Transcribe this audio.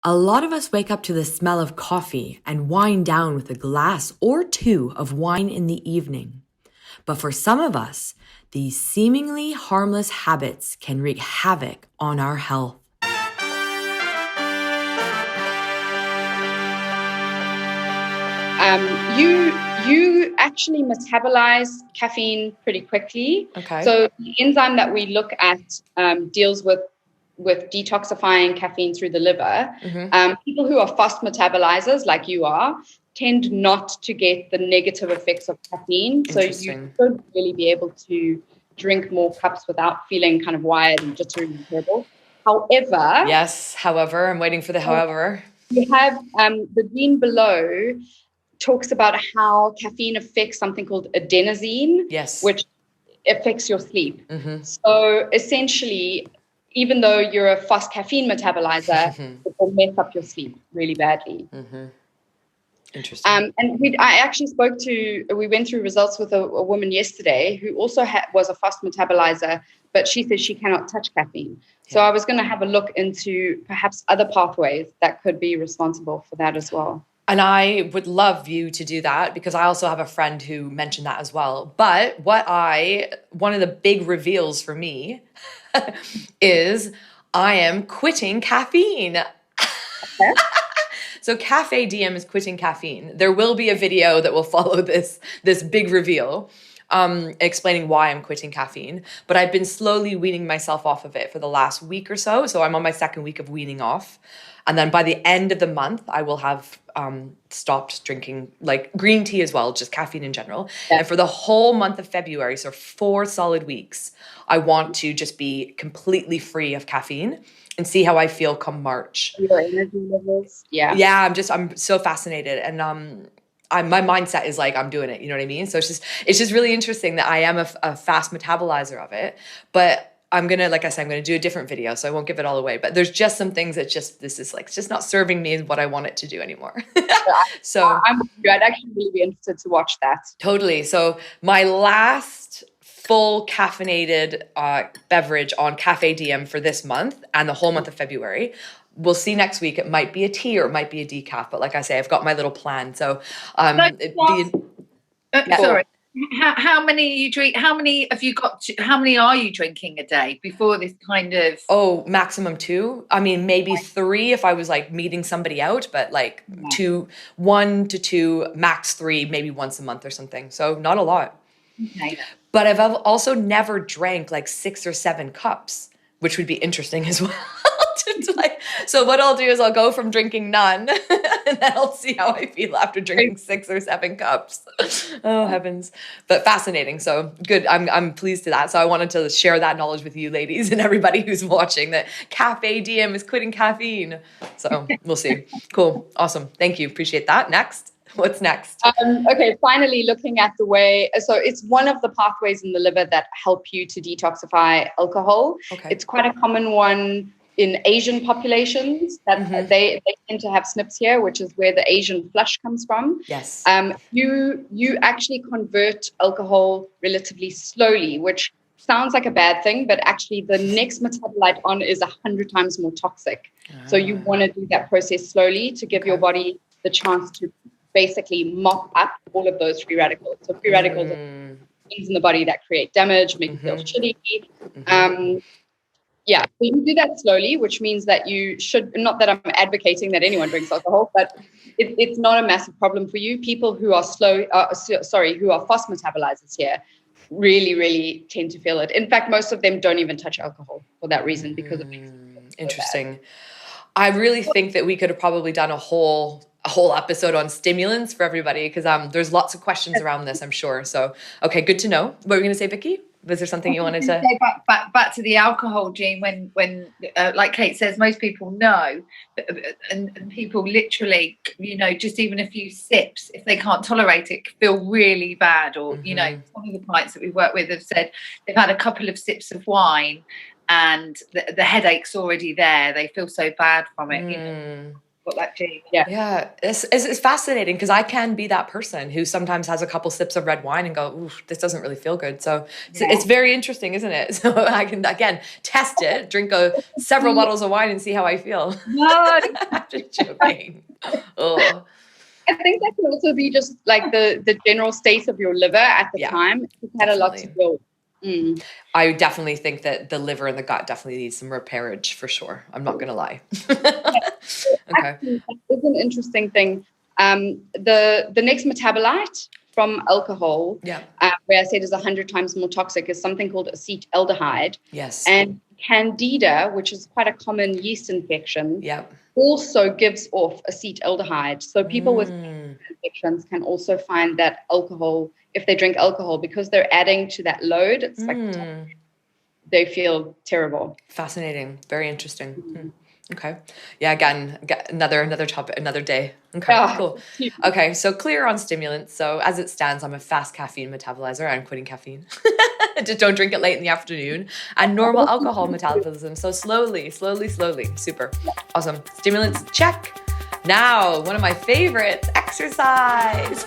A lot of us wake up to the smell of coffee and wind down with a glass or two of wine in the evening. But for some of us, these seemingly harmless habits can wreak havoc on our health. You actually metabolize caffeine pretty quickly. Okay. So the enzyme that we look at deals with detoxifying caffeine through the liver. People who are fast metabolizers, like you are, tend not to get the negative effects of caffeine. So you should really be able to drink more cups without feeling kind of wired and jittery and terrible. However, I'm waiting for the however. You have the green below talks about how caffeine affects something called adenosine, which affects your sleep. So essentially, even though you're a fast caffeine metabolizer, it will mess up your sleep really badly. Interesting. And we went through results with a woman yesterday who also was a fast metabolizer, but she says she cannot touch caffeine. So I was going to have a look into perhaps other pathways that could be responsible for that as well. And I would love you to do that because I also have a friend who mentioned that as well. But one of the big reveals for me is I am quitting caffeine. Okay. So Café Diem is quitting caffeine. There will be a video that will follow this big reveal, explaining why I'm quitting caffeine. But I've been slowly weaning myself off of it for the last week or so. So I'm on my second week of weaning off. And then by the end of the month, I will have stopped drinking like green tea as well, just caffeine in general. Yeah. And for the whole month of February, so 4 solid weeks, I want to just be completely free of caffeine and see how I feel come March. Your energy levels. Yeah. Yeah, I'm so fascinated. And my mindset is like, I'm doing it. You know what I mean? So it's just really interesting that I am a fast metabolizer of it. But I'm going to do a different video, so I won't give it all away. But there's just some things that it's just not serving me what I want it to do anymore. So I'd actually really be interested to watch that. Totally. So my last full caffeinated beverage on Café Diem for this month and the whole month of February. We'll see next week. It might be a tea or it might be a decaf. But like I say, I've got my little plan. So sorry. How many you drink? How many have you got? How many are you drinking a day before this kind of? Oh, maximum 2. I mean, maybe 3 if I was like meeting somebody out, but like 1 to 2, max 3, maybe once a month or something. So not a lot. Okay. But I've also never drank like 6 or 7 cups, which would be interesting as well. So what I'll do is I'll go from drinking none and then I'll see how I feel after drinking 6 or 7 cups. Oh, heavens. But fascinating. So good. I'm pleased to that. So I wanted to share that knowledge with you ladies and everybody who's watching that Café Diem is quitting caffeine. So we'll see. Cool. Awesome. Thank you. Appreciate that. Next. What's next? Okay, finally looking at the way, so it's one of the pathways in the liver that help you to detoxify alcohol. Okay. It's quite a common one in Asian populations that they tend to have SNPs here, which is where the Asian flush comes from. Yes. You actually convert alcohol relatively slowly, which sounds like a bad thing, but actually the next metabolite on is 100 times more toxic. So you want to do that process slowly to give your body the chance to basically mop up all of those free radicals. So free radicals are things in the body that create damage, make you feel shitty. So you do that slowly, which means that you should, not that I'm advocating that anyone drinks alcohol, but it's not a massive problem for you. People who are who are fast metabolizers here really, really tend to feel it. In fact, most of them don't even touch alcohol for that reason because it makes it interesting. I really think that we could have probably done a whole episode on stimulants for everybody because there's lots of questions around this, I'm sure. So, okay, good to know. What were you going to say, Vicky? Was there something you wanted to back to the alcohol, Jean? When like Kate says, most people know, and people literally, just even a few sips, if they can't tolerate it, feel really bad. Or some of the clients that we work with have said they've had a couple of sips of wine and the headache's already there. They feel so bad from it. got that gene. Yeah, it's fascinating because I can be that person who sometimes has a couple sips of red wine and go, ooh, this doesn't really feel good. So it's very interesting, isn't it? So I can, again, test it, drink several bottles of wine and see how I feel. No. I'm just joking. Oh. I think that can also be just like the general state of your liver at the time. It had a lot to do. I definitely think that the liver and the gut definitely needs some repairage for sure. I'm not going to lie. Okay. Actually, that is an interesting thing. The next metabolite from alcohol, where I said is 100 times more toxic, is something called acetaldehyde. Yes. And candida, which is quite a common yeast infection, also gives off acetaldehyde. So people with infections can also find that alcohol, if they drink alcohol, because they're adding to that load, it's like they feel terrible. Fascinating. Very interesting. Okay. Yeah, again, another topic, another day. Okay, cool. Okay, so clear on stimulants. So as it stands, I'm a fast caffeine metabolizer. I'm quitting caffeine. Just don't drink it late in the afternoon. And normal alcohol metabolism. So slowly. Super. Awesome. Stimulants, check. Now, one of my favorites, exercise.